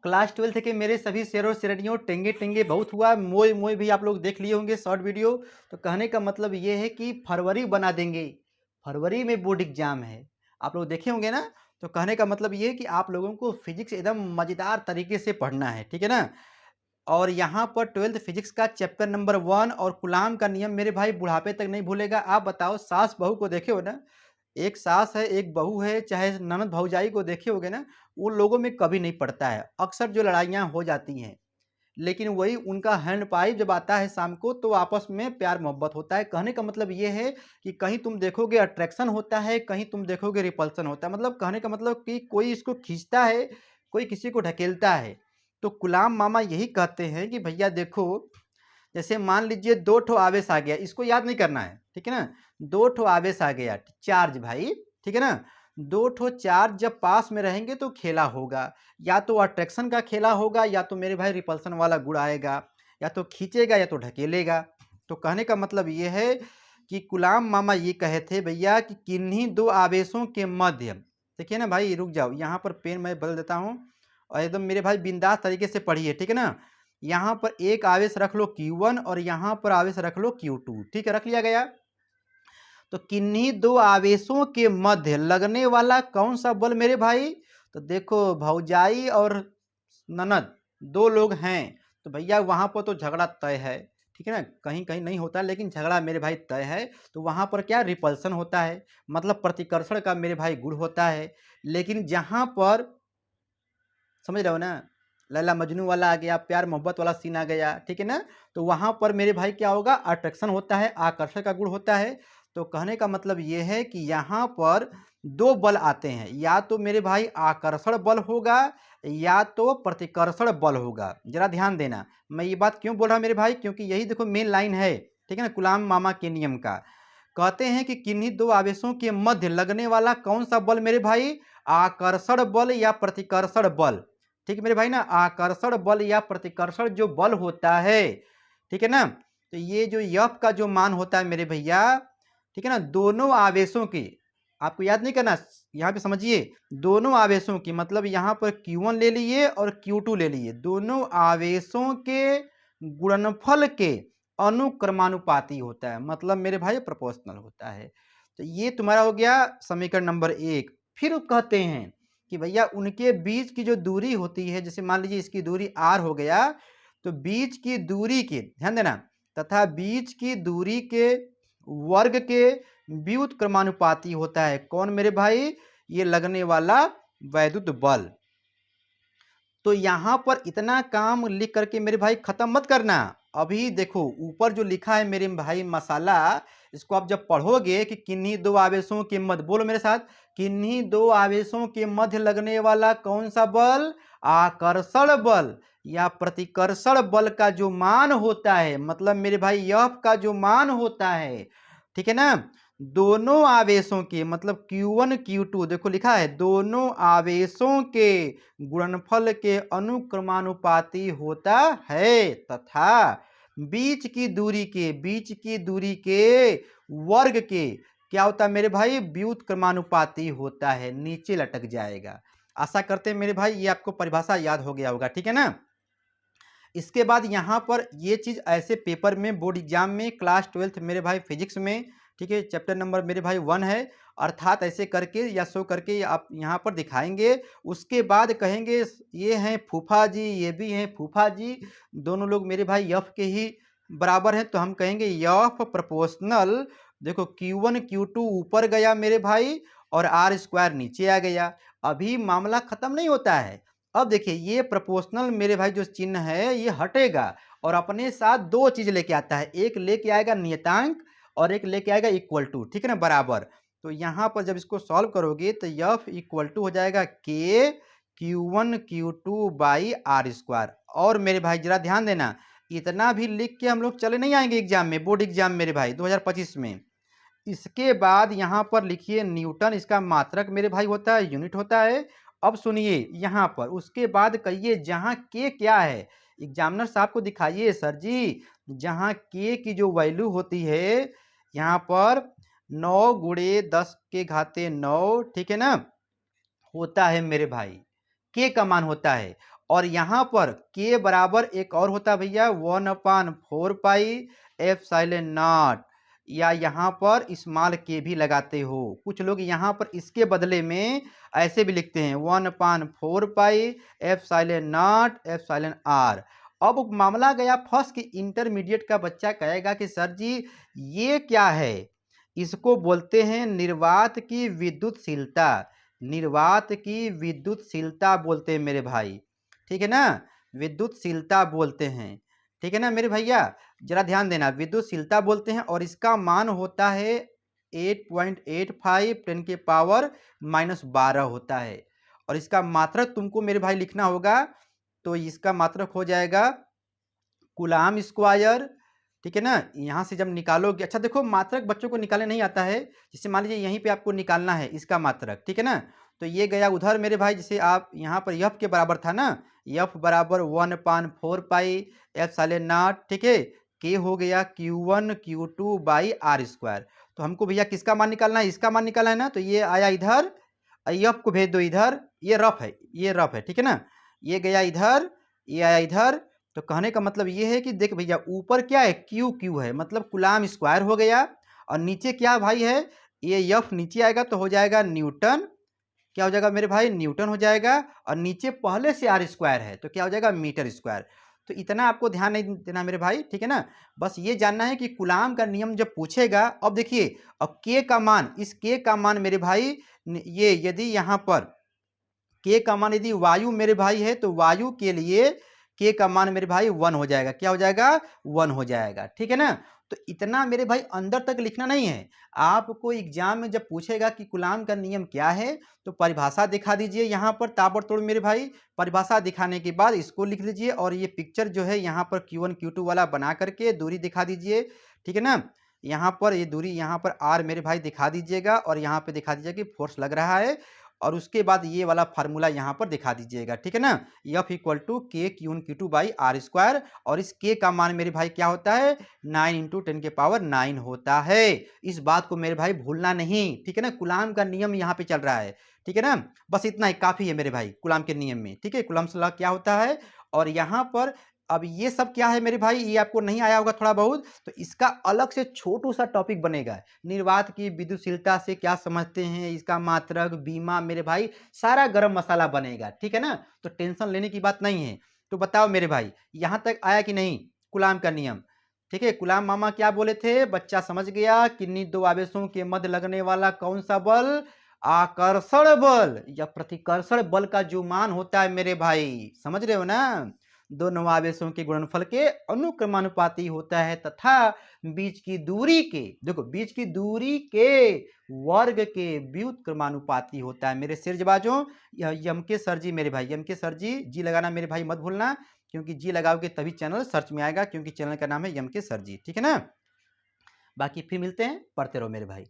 Class 12th के मेरे सभी शेरों शेरनियों टेंगे टेंगे बहुत हुआ मोय मोय भी आप लोग देख लिए होंगे शॉर्ट वीडियो। तो कहने का मतलब ये है कि फरवरी बना देंगे। फरवरी में बोर्ड एग्जाम है, आप लोग देखे होंगे ना। तो कहने का मतलब ये है कि आप लोगों को फिजिक्स एकदम मज़ेदार तरीके से पढ़ना है, ठीक है ना। और यहाँ पर 12th फिजिक्स का चैप्टर नंबर 1 और कूलाम का नियम मेरे भाई बुढ़ापे तक नहीं भूलेगा। आप बताओ, सास बहू को देखे हो ना, एक सास है एक बहू है, चाहे ननद भौजाई को देखे होगे ना, वो लोगों में कभी नहीं पड़ता है। अक्सर जो लड़ाइयाँ हो जाती हैं, लेकिन वही उनका हैंड पाइप जब आता है शाम को तो आपस में प्यार मोहब्बत होता है। कहने का मतलब ये है कि कहीं तुम देखोगे अट्रैक्शन होता है, कहीं तुम देखोगे रिपल्सन होता है। मतलब कहने का मतलब कि कोई इसको खींचता है, कोई किसी को ढकेलता है। तो गुलाम मामा यही कहते हैं कि भैया देखो, जैसे मान लीजिए दो ठो आवेश आ गया, इसको याद नहीं करना है, ठीक है ना। दो ठो आवेश आ गया, चार्ज भाई, ठीक है ना। दो ठो चार्ज जब पास में रहेंगे तो खेला होगा, या तो अट्रैक्शन का खेला होगा या तो मेरे भाई रिपल्सन वाला गुण आएगा, या तो खींचेगा या तो ढकेलेगा। तो कहने का मतलब ये है कि गुलाम मामा ये कहे थे भैया कि किन्हीं दो आवेशों के मध्य, देखिए ना भाई, रुक जाओ, यहाँ पर पेन मैं बदल देता हूँ और एकदम मेरे भाई बिंदास तरीके से पढ़िए, ठीक है ना। यहाँ पर एक आवेश रख लो Q1 और यहाँ पर आवेश रख लो Q2, ठीक है, रख लिया गया। तो किन्हीं दो आवेशों के मध्य लगने वाला कौन सा बल मेरे भाई, तो देखो भौजाई और ननद दो लोग हैं, तो भैया वहां पर तो झगड़ा तय है, ठीक है ना। कहीं कहीं नहीं होता लेकिन झगड़ा मेरे भाई तय है। तो वहां पर क्या रिपल्सन होता है, मतलब प्रतिकर्षण का मेरे भाई गुण होता है। लेकिन जहां पर, समझ रहे हो ना, लैला मजनू वाला आ गया, प्यार मोहब्बत वाला सीन आ गया, ठीक है ना। तो वहां पर मेरे भाई क्या होगा, अट्रैक्शन होता है, आकर्षण का गुण होता है। तो कहने का मतलब ये है कि यहाँ पर दो बल आते हैं, या तो मेरे भाई आकर्षण बल होगा या तो प्रतिकर्षण बल होगा। जरा ध्यान देना, मैं ये बात क्यों बोल रहा हूँ मेरे भाई, क्योंकि यही देखो मेन लाइन है, ठीक है ना, गुलाम मामा के नियम का। कहते हैं कि किन्हीं दो आवेशों के मध्य लगने वाला कौन सा बल मेरे भाई, आकर्षण बल या प्रतिकर्षण बल। ठीक है मेरे भाई ना, आकर्षण बल या प्रतिकर्षण जो बल होता है, ठीक है ना। तो ये जो यफ का जो मान होता है मेरे भैया, ठीक है ना, दोनों आवेशों की, आपको याद नहीं करना, यहाँ पे समझिए, दोनों आवेशों की, मतलब यहाँ पर Q1 ले लिए और Q2 ले लिए, दोनों आवेशों के गुणनफल के अनुक्रमानुपाती होता है, मतलब मेरे भाई प्रोपोर्शनल होता है। तो ये तुम्हारा हो गया समीकरण नंबर 1। फिर कहते हैं कि भैया उनके बीच की जो दूरी होती है, जैसे मान लीजिए इसकी दूरी r हो गया, तो बीच की दूरी के, ध्यान देना, तथा बीच की दूरी के वर्ग के व्युत्क्रमानुपाती होता है कौन मेरे भाई, ये लगने वाला वैद्युत बल। तो यहां पर इतना काम लिख करके मेरे भाई खत्म मत करना। अभी देखो ऊपर जो लिखा है मेरे भाई मसाला, इसको आप जब पढ़ोगे कि किन्हीं दो आवेशों के मध्य, बोलो मेरे साथ, किन्हीं दो आवेशों के मध्य लगने वाला कौन सा बल, आकर्षण बल या प्रतिकर्षण बल का जो मान होता है, मतलब मेरे भाई यफ का जो मान होता है, ठीक है ना, दोनों आवेशों के, मतलब Q1 Q2 देखो लिखा है, दोनों आवेशों के गुणनफल के अनुक्रमानुपाती होता है, तथा बीच की दूरी के वर्ग के क्या होता है मेरे भाई, व्युत्क्रमानुपाती होता है। नीचे लटक जाएगा। आशा करते हैं मेरे भाई ये आपको परिभाषा याद हो गया होगा, ठीक है ना। इसके बाद यहाँ पर ये चीज़ ऐसे पेपर में बोर्ड एग्जाम में क्लास 12th मेरे भाई फिजिक्स में, ठीक है, चैप्टर नंबर मेरे भाई 1 है, अर्थात ऐसे करके या शो करके आप यहाँ पर दिखाएंगे। उसके बाद कहेंगे ये हैं फूफा जी, ये भी हैं फूफा जी, दोनों लोग मेरे भाई यफ के ही बराबर हैं, तो हम कहेंगे यफ प्रोपोर्शनल, देखो Q1 Q2 ऊपर गया मेरे भाई और आर स्क्वायर नीचे आ गया। अभी मामला खत्म नहीं होता है। अब देखिए ये प्रोपोर्शनल मेरे भाई जो चिन्ह है ये हटेगा और अपने साथ दो चीज लेके आता है, एक लेके आएगा नियतांक और एक लेके आएगा इक्वल टू, ठीक है ना, बराबर। तो यहाँ पर जब इसको सॉल्व करोगे तो यफ इक्वल टू हो जाएगा के Q1 Q2 by are square. और मेरे भाई जरा ध्यान देना, इतना भी लिख के हम लोग चले नहीं आएंगे एग्जाम में, बोर्ड एग्जाम मेरे भाई 2025 में। इसके बाद यहाँ पर लिखिए न्यूटन, इसका मात्रक मेरे भाई होता है, यूनिट होता है। अब सुनिए यहाँ पर, उसके बाद कहिए जहाँ के क्या है, एग्जामिनर साहब को दिखाइए सर जी, जहाँ के की जो वैल्यू होती है यहाँ पर 9 गुणे 10 के घाते 9, ठीक है ना, होता है मेरे भाई, के का मान होता है। और यहाँ पर के बराबर एक और होता है भैया 1/4 पाई एप्सिलॉन नॉट, या यहाँ पर स्मॉल के भी लगाते हो। कुछ लोग यहाँ पर इसके बदले में ऐसे भी लिखते हैं 1/4 pi epsilon naught epsilon r. अब मामला गया फर्स्ट कि इंटरमीडिएट का बच्चा कहेगा कि सर जी ये क्या है, इसको बोलते हैं निर्वात की विद्युतशीलता, निर्वात की विद्युतशीलता बोलते हैं मेरे भाई, ठीक है ना, विद्युतशीलता बोलते हैं, ठीक है ना मेरे भैया, जरा ध्यान देना, विद्युतशीलता बोलते हैं और इसका मान होता है 8.85 10 के पावर -12 होता है। और इसका मात्रक तुमको मेरे भाई लिखना होगा, तो इसका मात्रक हो जाएगा कूलाम स्क्वायर, ठीक है ना। यहाँ से जब निकालोगे, अच्छा देखो मात्रक बच्चों को निकालने नहीं आता है, जिससे मान लीजिए यहीं पे आपको निकालना है इसका मात्रक, ठीक है ना। तो ये गया उधर मेरे भाई, जिसे आप यहाँ पर यफ के बराबर था ना, यफ बराबर 1/4 पाई एप्सिलॉन नॉट, ठीक है, के हो गया Q1 Q2 by are square. तो हमको भैया किसका मान निकालना है, इसका मान निकालना है ना, तो ये आया इधर, यफ को भेज दो इधर, ये रफ है, ये रफ है, ठीक है ना, ये गया इधर, ये आया इधर। तो कहने का मतलब ये है कि देख भैया ऊपर क्या है क्यू क्यू है, मतलब कूलाम स्क्वायर हो गया, और नीचे क्या भाई है, ये यफ नीचे आएगा तो हो जाएगा न्यूटन, क्या हो जाएगा मेरे भाई न्यूटन हो जाएगा, और नीचे पहले से आर स्क्वायर है तो क्या हो जाएगा मीटर स्क्वायर। तो इतना आपको ध्यान नहीं देना मेरे भाई, ठीक है ना, बस ये जानना है कि कूलाम का नियम जब पूछेगा, अब देखिए अब के का मान, इस के का मान मेरे भाई, ये यदि यहाँ पर के का मान यदि वायु मेरे भाई है तो वायु के लिए के का मान मेरे भाई 1 हो जाएगा, क्या हो जाएगा 1 हो जाएगा, ठीक है ना। तो इतना मेरे भाई अंदर तक लिखना नहीं है, आपको एग्जाम में जब पूछेगा कि कूलाम का नियम क्या है तो परिभाषा दिखा दीजिए यहाँ पर ताबड़तोड़ मेरे भाई, परिभाषा दिखाने के बाद इसको लिख लीजिए, और ये पिक्चर जो है यहाँ पर Q1 Q2 वाला बना करके दूरी दिखा दीजिए, ठीक है ना। यहाँ पर ये दूरी यहाँ पर आर मेरे भाई दिखा दीजिएगा, और यहाँ पे दिखा दीजिएगा कि फोर्स लग रहा है, और उसके बाद ये वाला फार्मूला यहाँ पर दिखा दीजिएगा, ठीक है ना, एफ इक्वल टू के Q1 Q2 by are square, और इस के का मान मेरे भाई क्या होता है 9 इंटू 10 के पावर 9 होता है। इस बात को मेरे भाई भूलना नहीं, ठीक है ना, कूलाम का नियम यहाँ पे चल रहा है, ठीक है ना, बस इतना ही काफी है मेरे भाई कूलाम के नियम में, ठीक है, कूलाम्स लॉ क्या होता है। और यहाँ पर अब ये सब क्या है मेरे भाई, ये आपको नहीं आया होगा थोड़ा बहुत, तो इसका अलग से छोटू सा टॉपिक बनेगा, निर्वात की विद्युतशीलता से क्या समझते हैं, इसका मात्रक बीमा मेरे भाई सारा गरम मसाला बनेगा, ठीक है ना, तो टेंशन लेने की बात नहीं है। तो बताओ मेरे भाई यहाँ तक आया कि नहीं कूलाम का नियम, ठीक है, कूलाम मामा क्या बोले थे, बच्चा समझ गया, किन्हीं दो आवेशों के मध्य लगने वाला कौन सा बल, आकर्षण बल या प्रतिकर्षण बल का जो मान होता है मेरे भाई, समझ रहे हो ना, दोनों आवेशों के गुणनफल के अनुक्रमानुपाती होता है, तथा बीच की दूरी के, देखो बीच की दूरी के वर्ग के व्युत्क्रमानुपाती होता है मेरे सिरजबाजों। यह यम के सर जी मेरे भाई, यम के सर जी, जी लगाना मेरे भाई मत भूलना, क्योंकि जी लगाओगे तभी चैनल सर्च में आएगा, क्योंकि चैनल का नाम है यम के सर जी, ठीक है ना। बाकी फिर मिलते हैं, पढ़ते रहो मेरे भाई।